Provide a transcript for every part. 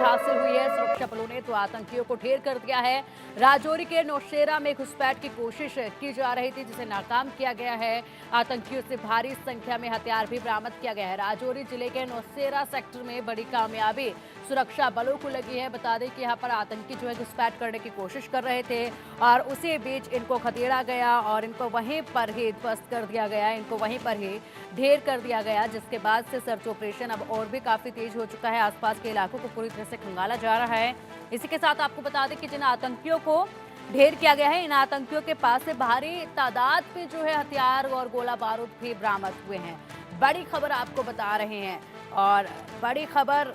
हासिल हुई है। सुरक्षा बलों ने 2 आतंकियों को ढेर कर दिया है। राजौरी के नौशेरा में घुसपैठ की कोशिश की जा रही थी, जिसे नाकाम किया गया है। आतंकियों से भारी संख्या में हथियार भी बरामद किया गया है। राजौरी जिले के नौशेरा सेक्टर में बड़ी कामयाबी सुरक्षा बलों को लगी है। बता दें कि यहाँ पर आतंकी जो है घुसपैठ करने की कोशिश कर रहे थे और उसी बीच इनको खदेड़ा गया और इनको वहीं पर ही ध्वस्त कर दिया गया, इनको वहीं पर ही ढेर कर दिया गया, जिसके बाद से सर्च ऑपरेशन अब और भी काफी तेज हो चुका है। आसपास के इलाकों को पूरी तरह से खंगाला जा रहा है। इसी के साथ आपको बता दें कि जिन आतंकियों को ढेर किया गया है, इन आतंकियों के पास से भारी तादाद में जो है हथियार और गोला बारूद भी बरामद हुए हैं। बड़ी खबर आपको बता रहे हैं और बड़ी खबर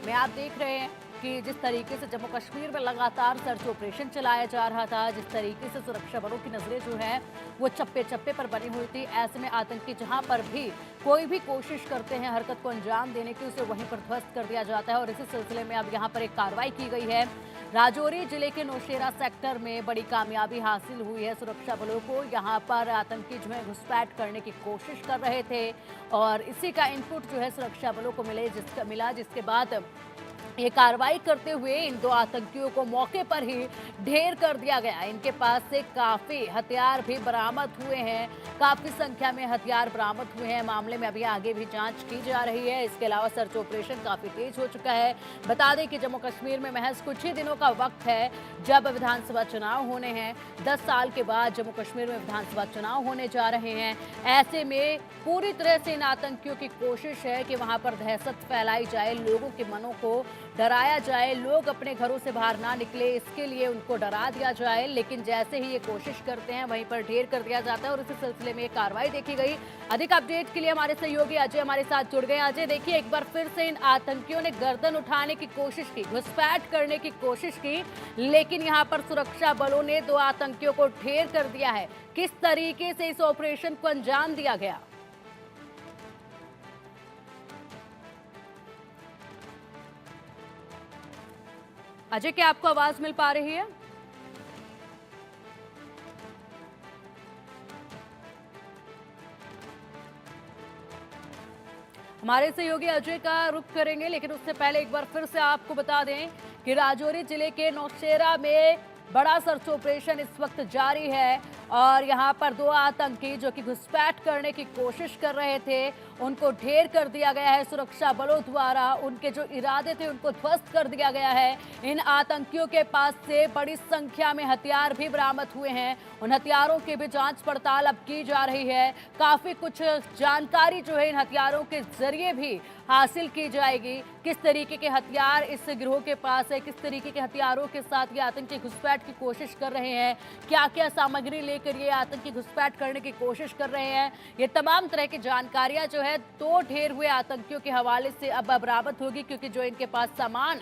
में आप देख रहे हैं कि जिस तरीके से जम्मू कश्मीर में लगातार सर्च ऑपरेशन चलाया जा रहा था, जिस तरीके से सुरक्षा बलों की नजरें जो है वो चप्पे चप्पे पर बनी हुई थी, ऐसे में आतंकी जहां पर भी कोई भी कोशिश करते हैं हरकत को अंजाम देने की, उसे वहीं पर ध्वस्त कर दिया जाता है। और इसी सिलसिले में अब यहाँ पर एक कार्रवाई की गई है। राजौरी जिले के नौशेरा सेक्टर में बड़ी कामयाबी हासिल हुई है सुरक्षा बलों को। यहाँ पर आतंकी जो है घुसपैठ करने की कोशिश कर रहे थे और इसी का इनपुट जो है सुरक्षा बलों को मिला, जिसके बाद ये कार्रवाई करते हुए इन 2 आतंकियों को मौके पर ही ढेर कर दिया गया। इनके पास से काफी हथियार भी बरामद हुए हैं, काफी संख्या में हथियार बरामद हुए हैं। मामले में अभी आगे भी जांच की जा रही है। इसके अलावा सर्च ऑपरेशन काफी तेज हो चुका है। बता दें कि जम्मू कश्मीर में महज कुछ ही दिनों का वक्त है जब विधानसभा चुनाव होने हैं। 10 साल के बाद जम्मू कश्मीर में विधानसभा चुनाव होने जा रहे हैं। ऐसे में पूरी तरह से इन आतंकियों की कोशिश है कि वहां पर दहशत फैलाई जाए, लोगों के मनों को डराया जाए, लोग अपने घरों से बाहर ना निकले, इसके लिए उनको डरा दिया जाए। लेकिन जैसे ही ये कोशिश करते हैं वहीं पर ढेर कर दिया जाता है और इसी सिलसिले में कार्रवाई देखी गई। अधिक अपडेट के लिए हमारे सहयोगी अजय हमारे साथ जुड़ गए। अजय, देखिए एक बार फिर से इन आतंकियों ने गर्दन उठाने की कोशिश की, घुसपैठ करने की कोशिश की, लेकिन यहाँ पर सुरक्षा बलों ने 2 आतंकियों को ढेर कर दिया है। किस तरीके से इस ऑपरेशन को अंजाम दिया गया? अजय, क्या आपको आवाज मिल पा रही है? हमारे सहयोगी अजय का रुख करेंगे, लेकिन उससे पहले एक बार फिर से आपको बता दें कि राजौरी जिले के नौशेरा में बड़ा सर्च ऑपरेशन इस वक्त जारी है और यहां पर 2 आतंकी जो कि घुसपैठ करने की कोशिश कर रहे थे, उनको ढेर कर दिया गया है सुरक्षा बलों द्वारा। उनके जो इरादे थे उनको ध्वस्त कर दिया गया है। इन आतंकियों के पास से बड़ी संख्या में हथियार भी बरामद हुए हैं। उन हथियारों की भी जांच पड़ताल अब की जा रही है। काफी कुछ जानकारी जो है इन हथियारों के जरिए भी हासिल की जाएगी। किस तरीके के हथियार इस गिरोह के पास है, किस तरीके के हथियारों के साथ ये आतंकी घुसपैठ की कोशिश कर रहे हैं, क्या क्या सामग्री लेकर ये आतंकी घुसपैठ करने की कोशिश कर रहे हैं, ये तमाम तरह की जानकारियां जो है 2 ढेर हुए आतंकियों के हवाले से अब बरामद होगी, क्योंकि जो इनके पास सामान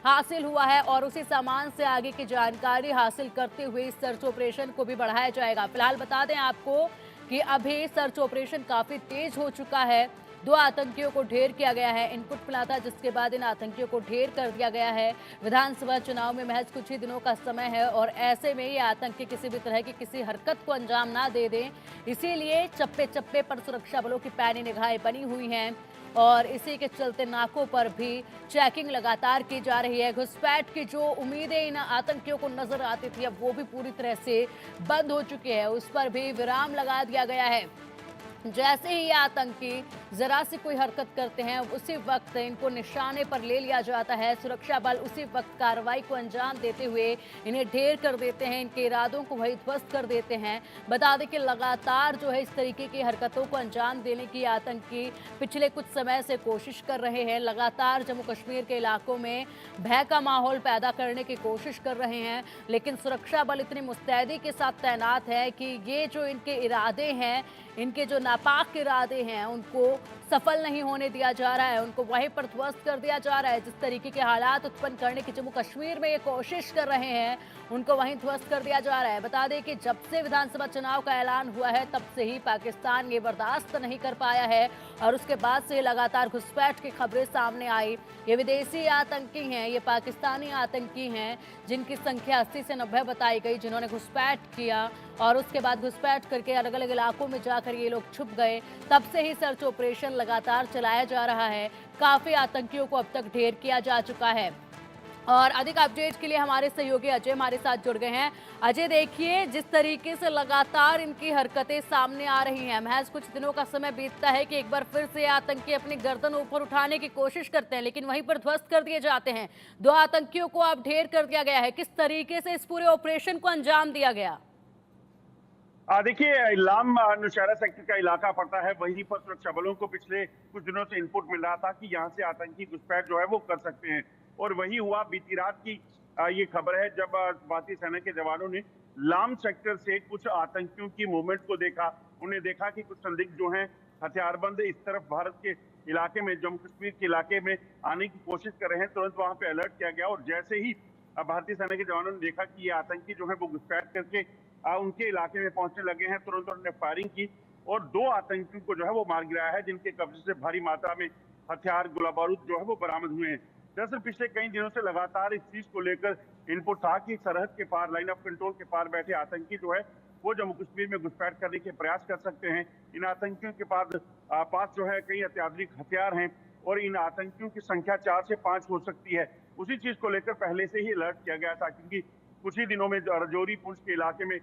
हासिल हुआ है और उसी सामान से आगे की जानकारी हासिल करते हुए इस सर्च ऑपरेशन को भी बढ़ाया जाएगा। फिलहाल बता दें आपको कि अभी सर्च ऑपरेशन काफी तेज हो चुका है। 2 आतंकियों को ढेर किया गया है, इनपुट मिला था, जिसके बाद इन आतंकियों को ढेर कर दिया गया है। विधानसभा चुनाव में महज कुछ ही दिनों का समय है और ऐसे में ये आतंकी किसी भी तरह की किसी हरकत को अंजाम ना दे दें, इसीलिए चप्पे चप्पे पर सुरक्षा बलों की पैनी निगाहें बनी हुई हैं और इसी के चलते नाकों पर भी चेकिंग लगातार की जा रही है। घुसपैठ की जो उम्मीदें इन आतंकियों को नजर आती थी, अब वो भी पूरी तरह से बंद हो चुकी है, उस पर भी विराम लगा दिया गया है। जैसे ही ये आतंकी जरा सी कोई हरकत करते हैं, उसी वक्त इनको निशाने पर ले लिया जाता है। सुरक्षा बल उसी वक्त कार्रवाई को अंजाम देते हुए इन्हें ढेर कर देते हैं, इनके इरादों को वही ध्वस्त कर देते हैं। बता दें कि लगातार जो है इस तरीके की हरकतों को अंजाम देने की आतंकी पिछले कुछ समय से कोशिश कर रहे हैं। लगातार जम्मू कश्मीर के इलाकों में भय का माहौल पैदा करने की कोशिश कर रहे हैं, लेकिन सुरक्षा बल इतनी मुस्तैदी के साथ तैनात है कि ये जो इनके इरादे हैं, इनके जो नापाक इरादे हैं, उनको सफल नहीं होने दिया जा रहा है, उनको वहीं पर ध्वस्त कर दिया जा रहा है। जिस तरीके के हालात उत्पन्न करने की जम्मू कश्मीर में ये कोशिश कर रहे हैं, उनको वहीं ध्वस्त कर दिया जा रहा है। बता दें कि जब से विधानसभा चुनाव का ऐलान हुआ है, तब से ही पाकिस्तान ये बर्दाश्त नहीं कर पाया है और उसके बाद से लगातार घुसपैठ की खबरें सामने आई। ये विदेशी आतंकी हैं, ये पाकिस्तानी आतंकी हैं, जिनकी संख्या 80 से 90 बताई गई, जिन्होंने घुसपैठ किया और उसके बाद घुसपैठ करके अलग अलग इलाकों में जाकर ये लोग छुप गए। तब से ही सर्च ऑपरेशन लगातार चलाया जा रहा है। काफी आतंकियों को अब तक ढेर किया जा चुका है। और अधिक अपडेट के लिए हमारे सहयोगी अजय हमारे साथ जुड़ गए हैं। अजय, देखिए जिस तरीके से लगातार इनकी हरकतें सामने आ रही हैं, महज कुछ दिनों का समय बीतता है कि एक बार फिर से आतंकी अपनी गर्दन ऊपर उठाने की कोशिश करते हैं, लेकिन वहीं पर ध्वस्त कर दिए जाते हैं। 2 आतंकियों को अब ढेर कर दिया गया है। किस तरीके से इस पूरे ऑपरेशन को अंजाम दिया गया? देखिए, इलाम नौशहरा सेक्टर का इलाका पड़ता है। वहीं पर सुरक्षा बलों को पिछले कुछ दिनों से इनपुट मिल रहा था कि यहाँ से आतंकी घुसपैठ जो है वो कर सकते हैं, और वही हुआ। बीती रात की ये खबर है जब भारतीय सेना के जवानों ने लाम सेक्टर से कुछ आतंकियों की मूवमेंट को देखा। उन्हें देखा कि कुछ संदिग्ध जो हैं हथियारबंद इस तरफ भारत के इलाके में, जम्मू कश्मीर के इलाके में आने की कोशिश कर रहे हैं। तुरंत वहां पे अलर्ट किया गया, और जैसे ही भारतीय सेना के जवानों ने देखा कि ये आतंकी जो है वो घुसपैठ करके उनके इलाके में पहुंचने लगे हैं, तुरंत उन्होंने फायरिंग की और 2 आतंकियों को जो है वो मार गिराया है, जिनके कब्जे से भारी मात्रा में हथियार, गोला बारूद जो है वो बरामद हुए हैं। दरअसल पिछले कई दिनों से लगातार इस चीज को लेकर इनपुट था कि सरहद के पार, लाइन ऑफ कंट्रोल के पार बैठे आतंकी जो है वो जम्मू कश्मीर में घुसपैठ करने के प्रयास कर सकते हैं। इन आतंकियों के पास जो है कई अत्याधुनिक हथियार हैं, और इन आतंकियों की संख्या 4 से 5 हो सकती है। उसी चीज को लेकर पहले से ही अलर्ट किया गया था, क्योंकि कुछ ही दिनों में राजौरी पुंछ के इलाके में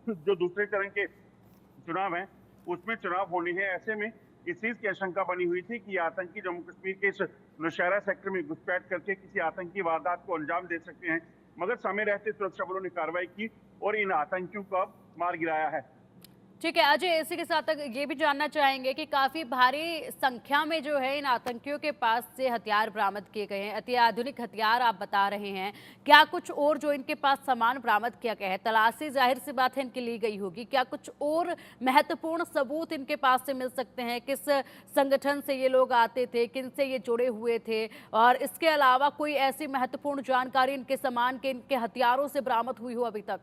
जो दूसरे चरण के चुनाव हैं उसमें चुनाव होने हैं। ऐसे में इस चीज की आशंका बनी हुई थी कि आतंकी जम्मू कश्मीर के इस नौशहरा सेक्टर में घुसपैठ करके किसी आतंकी वारदात को अंजाम दे सकते हैं, मगर समय रहते सुरक्षा बलों ने कार्रवाई की और इन आतंकियों को अब मार गिराया है। ठीक है अजय, इसी के साथ तक ये भी जानना चाहेंगे कि काफी भारी संख्या में जो है इन आतंकियों के पास से हथियार बरामद किए गए हैं, अति आधुनिक हथियार आप बता रहे हैं। क्या कुछ और जो इनके पास सामान बरामद किया गया है, तलाशी जाहिर सी बात है इनकी ली गई होगी, क्या कुछ और महत्वपूर्ण सबूत इनके पास से मिल सकते हैं? किस संगठन से ये लोग आते थे, किन से ये जुड़े हुए थे, और इसके अलावा कोई ऐसी महत्वपूर्ण जानकारी इनके सामान के, इनके हथियारों से बरामद हुई हो अभी तक?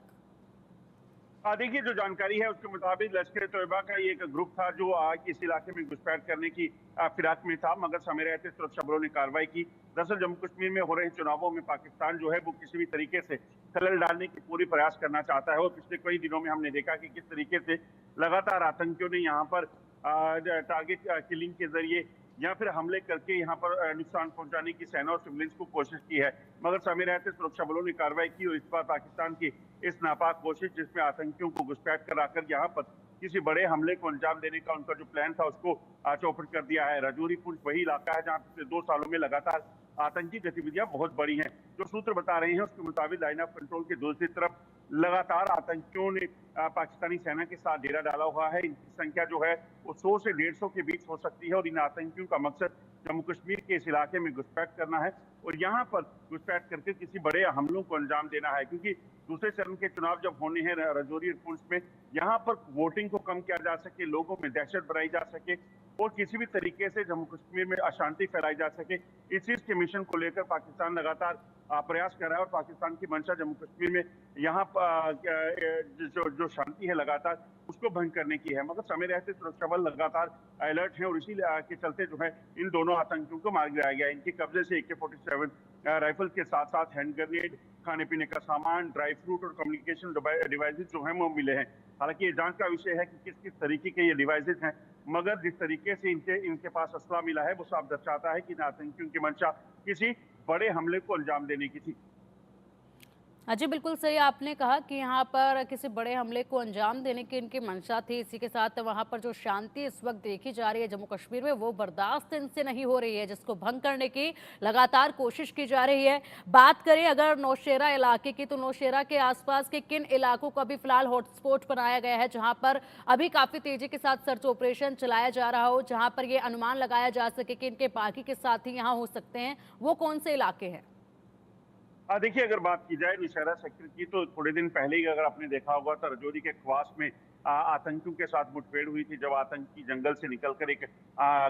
देखिए, जो जानकारी है उसके मुताबिक लश्कर तोयबा का ये एक ग्रुप था जो इस इलाके में घुसपैठ करने की फिराक में था, मगर समय रहते सुरक्षा बलों ने कार्रवाई की। दरअसल जम्मू कश्मीर में हो रहे चुनावों में पाकिस्तान जो है वो किसी भी तरीके से खलल डालने की पूरी प्रयास करना चाहता है, और पिछले कई दिनों में हमने देखा कि किस तरीके से लगातार आतंकियों ने यहाँ पर टारगेट किलिंग के जरिए या फिर हमले करके यहाँ पर नुकसान पहुंचाने की सेना और सिविलियंस को कोशिश की है, मगर समय रहते सुरक्षा बलों ने कार्रवाई की। और इस बार पाकिस्तान की इस नापाक कोशिश, जिसमें आतंकियों को घुसपैठ कराकर यहाँ पर किसी बड़े हमले को अंजाम देने का उनका जो प्लान था उसको चौपट कर दिया है। राजौरी पुंछ वही इलाका है जहाँ पिछले 2 सालों में लगातार आतंकी गतिविधियां बहुत बड़ी हैं। जो सूत्र बता रहे हैं उसके मुताबिक लाइन ऑफ कंट्रोल की दूसरी तरफ लगातार आतंकियों ने पाकिस्तानी सेना के साथ डेरा डाला हुआ है। इनकी संख्या जो है वो 100 से 150 के बीच हो सकती है, और इन आतंकियों का मकसद जम्मू कश्मीर के इस इलाके में घुसपैठ करना है और यहाँ पर घुसपैठ करके किसी बड़े हमलों को अंजाम देना है, क्योंकि दूसरे चरण के चुनाव जब होने हैं राजौरी और पुंछ में, यहाँ पर वोटिंग को कम किया जा सके, लोगों में दहशत बढ़ाई जा सके और किसी भी तरीके से जम्मू कश्मीर में अशांति फैलाई जा सके, इस चीज के मिशन को लेकर पाकिस्तान लगातार प्रयास कर रहा है। और पाकिस्तान की मंशा जम्मू कश्मीर में यहाँ जो शांति है लगातार उसको भंग करने की है, मगर समय रहते सुरक्षा बल लगातार अलर्ट है, और इसी के चलते जो है इन दोनों आतंकियों को मार गिराया गया। इनके कब्जे से AK-47 राइफल के साथ साथ हैंड ग्रेनेड, खाने पीने का सामान, ड्राई फ्रूट और कम्युनिकेशन डिवाइसेज जो है वो मिले हैं। हालांकि ये जांच का विषय है कि किस किस तरीके के ये डिवाइसेज हैं, मगर जिस तरीके से इनके पास असला मिला है वो साफ दर्शाता है कि इन आतंकियों की मंशा किसी बड़े हमले को अंजाम देने की थी। जी बिल्कुल सही आपने कहा कि यहाँ पर किसी बड़े हमले को अंजाम देने की इनकी मंशा थी। इसी के साथ वहाँ पर जो शांति इस वक्त देखी जा रही है जम्मू कश्मीर में, वो बर्दाश्त इनसे नहीं हो रही है, जिसको भंग करने की लगातार कोशिश की जा रही है। बात करें अगर नौशेरा इलाके की, तो नौशेरा के आसपास के किन इलाकों को अभी फिलहाल हॉटस्पॉट बनाया गया है, जहाँ पर अभी काफी तेजी के साथ सर्च ऑपरेशन चलाया जा रहा हो, जहाँ पर ये अनुमान लगाया जा सके कि इनके बाकी के साथी यहाँ हो सकते हैं, वो कौन से इलाके हैं? देखिए, अगर बात की जाए नौशहरा सेक्टर की, तो थोड़े दिन पहले ही अगर आपने देखा होगा तो राजौरी के ख्वास में आतंकियों के साथ मुठभेड़ हुई थी, जब आतंकी जंगल से निकलकर एक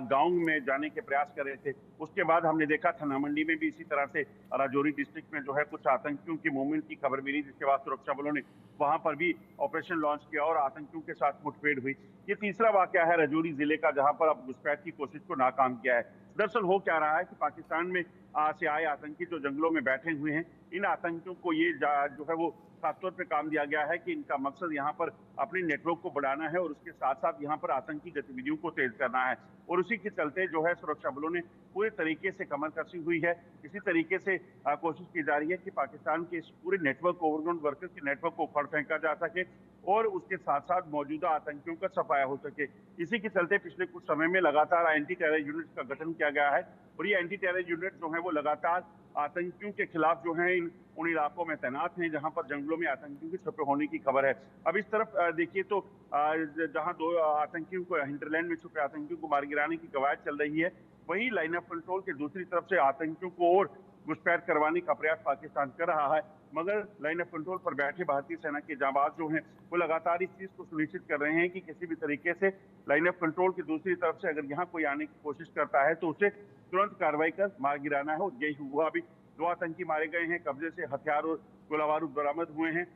गांव में जाने के प्रयास कर रहे थे। उसके बाद हमने देखा थाना मंडी में भी इसी तरह से राजौरी डिस्ट्रिक्ट में जो है कुछ आतंकियों की मूवमेंट की खबर मिली, जिसके बाद सुरक्षा बलों ने वहां पर भी ऑपरेशन लॉन्च किया और आतंकियों के साथ मुठभेड़ हुई। ये तीसरा वाकया है राजौरी जिले का जहां पर अब घुसपैठ की कोशिश को नाकाम किया है। दरअसल हो क्या रहा है कि पाकिस्तान में से आए आतंकी जो जंगलों में बैठे हुए हैं, इन आतंकियों को ये जो है वो खासतौर पे काम दिया गया है कि इनका मकसद यहाँ पर अपने नेटवर्क को बढ़ाना है और उसके साथ साथ यहाँ पर आतंकी गतिविधियों को तेज करना है। और उसी के चलते जो है सुरक्षा बलों ने पूरे तरीके से कमर कसी हुई है। इसी तरीके से कोशिश की जा रही है कि पाकिस्तान के इस पूरे नेटवर्क को, ओवरग्राउंड वर्कर्स के नेटवर्क को उखाड़ फेंका जा सके और उसके साथ साथ मौजूदा आतंकियों का सफाया हो सके। इसी के चलते पिछले कुछ समय में लगातार एंटी टेरर यूनिट का गठन किया गया है और ये एंटी टेरर यूनिट जो है वो लगातार आतंकियों के खिलाफ जो है उन इलाकों में तैनात हैं जहां पर जंगलों में आतंकियों के छुपे होने की खबर है। अब इस तरफ देखिए तो जहां दो आतंकियों को, हिंटरलैंड में छुपे आतंकियों को मार गिराने की कवायद चल रही है, वहीं लाइन ऑफ कंट्रोल के दूसरी तरफ से आतंकियों को और घुसपैठ करवाने का प्रयास पाकिस्तान कर रहा है। मगर लाइन ऑफ कंट्रोल पर बैठे भारतीय सेना के जांबाज जो हैं वो लगातार इस चीज को सुनिश्चित कर रहे हैं कि किसी भी तरीके से लाइन ऑफ कंट्रोल की दूसरी तरफ से अगर यहाँ कोई आने की कोशिश करता है तो उसे तुरंत कार्रवाई कर मार गिराना है। और यही हुआ। अभी 2 आतंकी मारे गए हैं, कब्जे से हथियार और गोला बारूद बरामद हुए हैं,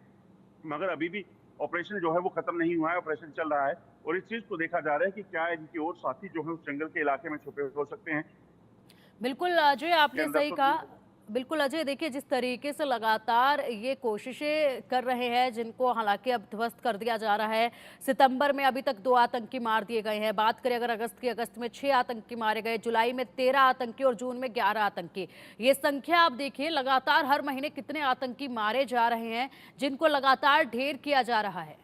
मगर अभी भी ऑपरेशन जो है वो खत्म नहीं हुआ है, ऑपरेशन चल रहा है और इस चीज को देखा जा रहा है कि क्या इनकी और साथी जो है उस जंगल के इलाके में छुपे हो सकते हैं। बिल्कुल अजय, आपने सही कहा। बिल्कुल अजय, देखिए जिस तरीके से लगातार ये कोशिशें कर रहे हैं, जिनको हालांकि अब ध्वस्त कर दिया जा रहा है। सितंबर में अभी तक 2 आतंकी मार दिए गए हैं। बात करें अगर अगस्त में 6 आतंकी मारे गए, जुलाई में 13 आतंकी और जून में 11 आतंकी। ये संख्या आप देखिए, लगातार हर महीने कितने आतंकी मारे जा रहे हैं, जिनको लगातार ढेर किया जा रहा है।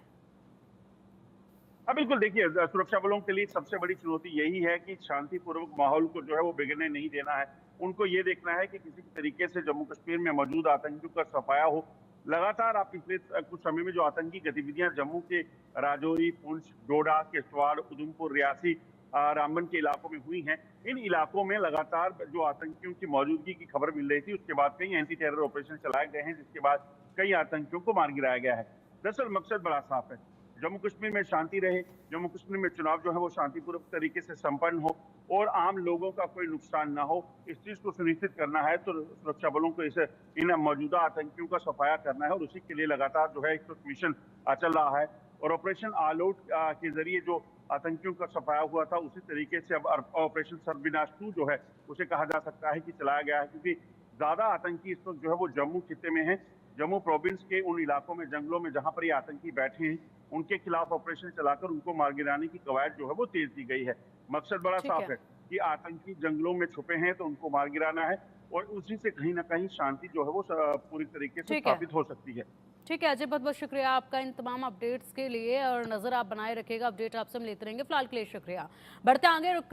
हाँ बिल्कुल, देखिए सुरक्षा बलों के लिए सबसे बड़ी चुनौती यही है कि शांतिपूर्वक माहौल को जो है वो बिगड़ने नहीं देना है। उनको ये देखना है कि किसी भी तरीके से जम्मू कश्मीर में मौजूद आतंकियों का सफाया हो। लगातार आप पिछले कुछ समय में जो आतंकी गतिविधियां जम्मू के राजौरी, पुंछ, डोडा, किश्तवाड़, उधमपुर, रियासी, रामबन के इलाकों में हुई हैं, इन इलाकों में लगातार जो आतंकियों की मौजूदगी की खबर मिल रही थी, उसके बाद कई एंटी टेरर ऑपरेशन चलाए गए हैं, जिसके बाद कई आतंकियों को मार गिराया गया है। दरअसल मकसद बड़ा साफ है, जम्मू कश्मीर में शांति रहे, जम्मू कश्मीर में चुनाव जो है वो शांतिपूर्वक तरीके से संपन्न हो और आम लोगों का कोई नुकसान ना हो। इस चीज को सुनिश्चित करना है तो सुरक्षा बलों को इन मौजूदा आतंकियों का सफाया करना है और उसी के लिए लगातार जो है एक मिशन चल रहा है और ऑपरेशन ऑल आउट के जरिए जो आतंकियों का सफाया हुआ था, उसी तरीके से अब ऑपरेशन सर्वविनाश 2 जो है उसे कहा जा सकता है कि चलाया गया है, क्योंकि ज्यादा आतंकी इस वक्त जो है वो जम्मू खित्ते में है। जम्मू प्रोविंस के उन इलाकों में, जंगलों में जहां पर ये आतंकी बैठे हैं, उनके खिलाफ ऑपरेशन चलाकर उनको मार गिराने की कवायद जो है वो तेज की गई है। मकसद बड़ा साफ है कि आतंकी जंगलों में छुपे हैं तो उनको मार गिराना है और उसी से कहीं ना कहीं शांति जो है वो पूरी तरीके से स्थापित हो सकती है। ठीक है अजय, बहुत बहुत शुक्रिया आपका इन तमाम अपडेट्स के लिए, और नजर आप बनाए रखिएगा, अपडेट आपसे हम लेते रहेंगे। फिलहाल के लिए शुक्रिया। बढ़ते आगे।